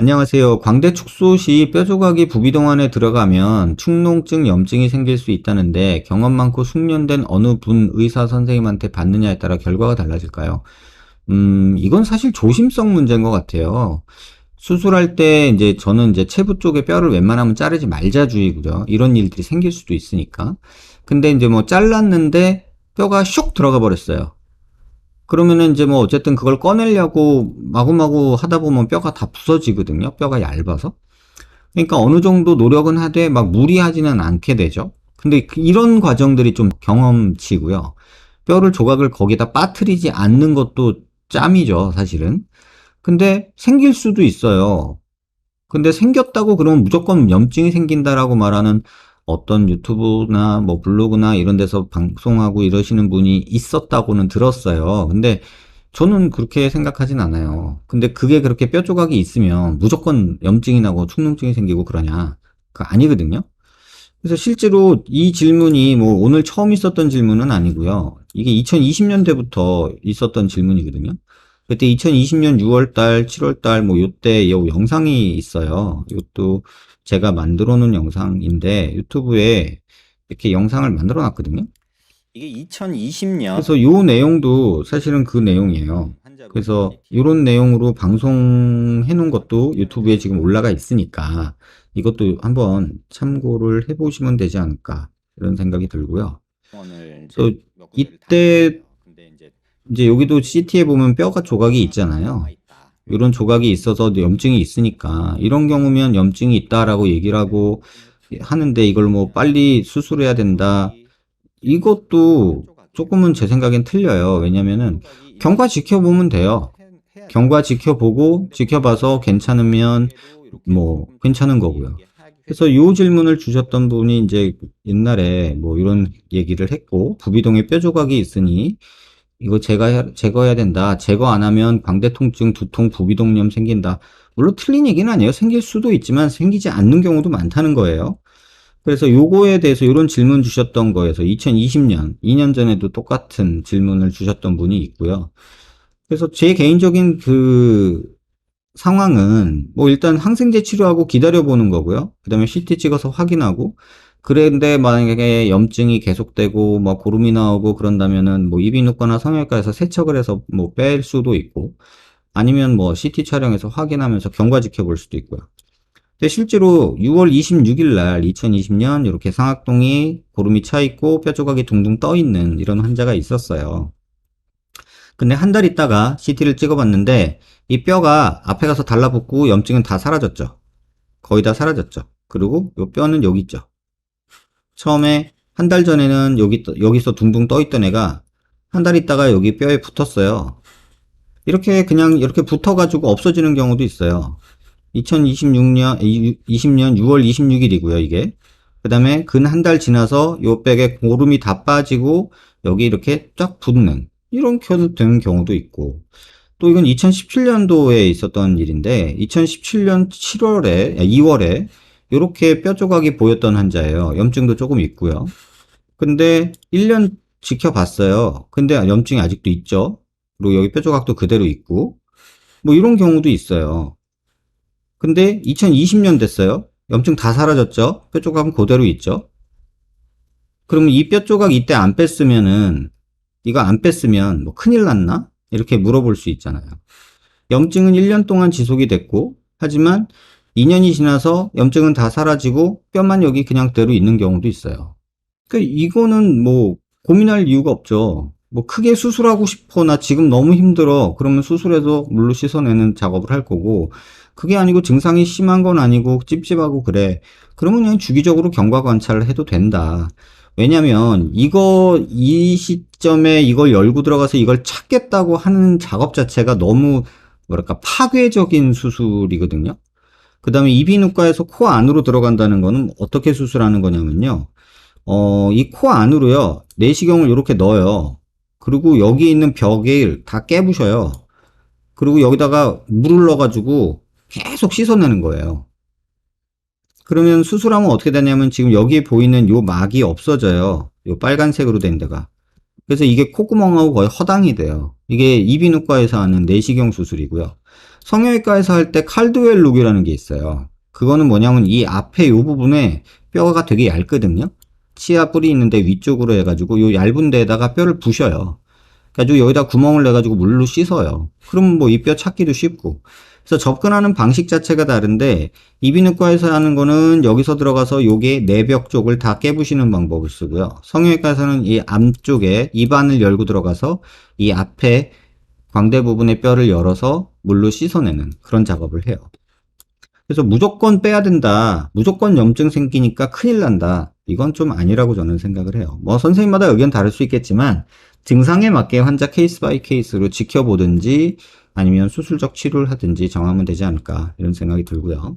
안녕하세요. 광대 축소 시 뼈조각이 부비동안에 들어가면 축농증, 염증이 생길 수 있다는데 경험 많고 숙련된 어느 분 의사 선생님한테 받느냐에 따라 결과가 달라질까요? 이건 사실 조심성 문제인 것 같아요. 수술할 때 이제 저는 이제 체부 쪽에 뼈를 웬만하면 자르지 말자주의고요. 이런 일들이 생길 수도 있으니까. 근데 이제 뭐 잘랐는데 뼈가 슉 들어가 버렸어요. 그러면은 이제 뭐 어쨌든 그걸 꺼내려고 마구마구 하다 보면 뼈가 다 부서지거든요. 뼈가 얇아서. 그러니까 어느 정도 노력은 하되 막 무리하지는 않게 되죠. 근데 이런 과정들이 좀 경험치고요. 뼈를 조각을 거기다 빠뜨리지 않는 것도 짬이죠, 사실은. 근데 생길 수도 있어요. 근데 생겼다고 그러면 무조건 염증이 생긴다라고 말하는 어떤 유튜브나 뭐 블로그나 이런 데서 방송하고 이러시는 분이 있었다고는 들었어요. 근데 저는 그렇게 생각하진 않아요. 근데 그게 그렇게 뼈 조각이 있으면 무조건 염증이 나고 축농증이 생기고 그러냐? 그거 아니거든요. 그래서 실제로 이 질문이 뭐 오늘 처음 있었던 질문은 아니고요. 이게 2020년대부터 있었던 질문이거든요. 그때 2020년 6월달, 7월달 뭐 요때 요 영상이 있어요. 이것도 제가 만들어 놓은 영상인데 유튜브에 이렇게 영상을 만들어 놨거든요. 이게 2020년 그래서 요 내용도 사실은 그 내용이에요. 그래서 이런 내용으로 방송해 놓은 것도 유튜브에 지금 올라가 있으니까 이것도 한번 참고를 해보시면 되지 않을까 이런 생각이 들고요. 또 이때 이제 여기도 CT에 보면 뼈가 조각이 있잖아요. 이런 조각이 있어서 염증이 있으니까 이런 경우면 염증이 있다라고 얘기를 하고 하는데 이걸 뭐 빨리 수술해야 된다. 이것도 조금은 제 생각엔 틀려요. 왜냐면은 경과 지켜보면 돼요. 경과 지켜보고 지켜봐서 괜찮으면 뭐 괜찮은 거고요. 그래서 요 질문을 주셨던 분이 이제 옛날에 뭐 이런 얘기를 했고 부비동에 뼈 조각이 있으니 이거 제거해야 된다. 제거 안 하면 광대 통증, 두통, 부비동염 생긴다. 물론 틀린 얘기는 아니에요. 생길 수도 있지만 생기지 않는 경우도 많다는 거예요. 그래서 요거에 대해서 이런 질문 주셨던 거에서 2020년, 2년 전에도 똑같은 질문을 주셨던 분이 있고요. 그래서 제 개인적인 그 상황은 뭐 일단 항생제 치료하고 기다려보는 거고요. 그 다음에 CT 찍어서 확인하고 그런데 만약에 염증이 계속되고 뭐 고름이 나오고 그런다면은 뭐 이비인후과나 성형외과에서 세척을 해서 뭐 뺄 수도 있고 아니면 뭐 CT 촬영해서 확인하면서 경과 지켜볼 수도 있고요. 근데 실제로 6월 26일 날 2020년 이렇게 상악동이 고름이 차 있고 뼈 조각이 둥둥 떠 있는 이런 환자가 있었어요. 근데 한 달 있다가 CT를 찍어봤는데 이 뼈가 앞에 가서 달라붙고 염증은 다 사라졌죠. 거의 다 사라졌죠. 그리고 이 뼈는 여기 있죠. 처음에 한 달 전에는 여기서 둥둥 떠 있던 애가 한 달 있다가 여기 뼈에 붙었어요. 이렇게 그냥 이렇게 붙어가지고 없어지는 경우도 있어요. 2026년, 20년 6월 26일이고요, 이게. 그 다음에 근 한 달 지나서 요 백에 고름이 다 빠지고 여기 이렇게 쫙 붙는 이런 되는 경우도 있고 또 이건 2017년도에 있었던 일인데 2017년 7월에 2월에 이렇게 뼈 조각이 보였던 환자예요. 염증도 조금 있고요. 근데 1년 지켜봤어요. 근데 염증이 아직도 있죠. 그리고 여기 뼈 조각도 그대로 있고 뭐 이런 경우도 있어요. 근데 2020년 됐어요. 염증 다 사라졌죠. 뼈 조각은 그대로 있죠. 그러면 이 뼈 조각 이때 안 뺐으면은 이거 안 뺐으면 뭐 큰일 났나? 이렇게 물어볼 수 있잖아요. 염증은 1년 동안 지속이 됐고 하지만 2년이 지나서 염증은 다 사라지고 뼈만 여기 그냥 그대로 있는 경우도 있어요. 그러니까 이거는 뭐 고민할 이유가 없죠. 뭐 크게 수술하고 싶어 나 지금 너무 힘들어 그러면 수술해서 물로 씻어내는 작업을 할 거고 그게 아니고 증상이 심한 건 아니고 찝찝하고 그래 그러면 그냥 주기적으로 경과 관찰을 해도 된다. 왜냐면 이 시점에 이걸 열고 들어가서 이걸 찾겠다고 하는 작업 자체가 너무 뭐랄까 파괴적인 수술이거든요. 그 다음에 이비인후과에서 코 안으로 들어간다는 거는 어떻게 수술하는 거냐면요. 이 코 안으로요, 내시경을 이렇게 넣어요. 그리고 여기 있는 벽을 다 깨부셔요. 그리고 여기다가 물을 넣어가지고 계속 씻어내는 거예요. 그러면 수술하면 어떻게 되냐면 지금 여기에 보이는 요 막이 없어져요. 요 빨간색으로 된 데가. 그래서 이게 콧구멍하고 거의 허당이 돼요. 이게 이비인후과에서 하는 내시경 수술이고요. 성형외과에서 할 때 칼드웰 룩이라는 게 있어요. 그거는 뭐냐면 이 앞에 요 부분에 뼈가 되게 얇거든요. 치아 뿌리 있는데 위쪽으로 해가지고 요 얇은 데에다가 뼈를 부셔요. 그래가지고 여기다 구멍을 내가지고 물로 씻어요. 그럼 뭐 이 뼈 찾기도 쉽고. 그래서 접근하는 방식 자체가 다른데 이비인후과에서 하는 거는 여기서 들어가서 요게 내벽 쪽을 다 깨부시는 방법을 쓰고요. 성형외과에서는 이 앞쪽에 입안을 열고 들어가서 이 앞에 광대 부분의 뼈를 열어서 물로 씻어내는 그런 작업을 해요. 그래서 무조건 빼야 된다. 무조건 염증 생기니까 큰일 난다. 이건 좀 아니라고 저는 생각을 해요. 뭐 선생님마다 의견 다를 수 있겠지만 증상에 맞게 환자 케이스 바이 케이스로 지켜보든지 아니면 수술적 치료를 하든지 정하면 되지 않을까 이런 생각이 들고요.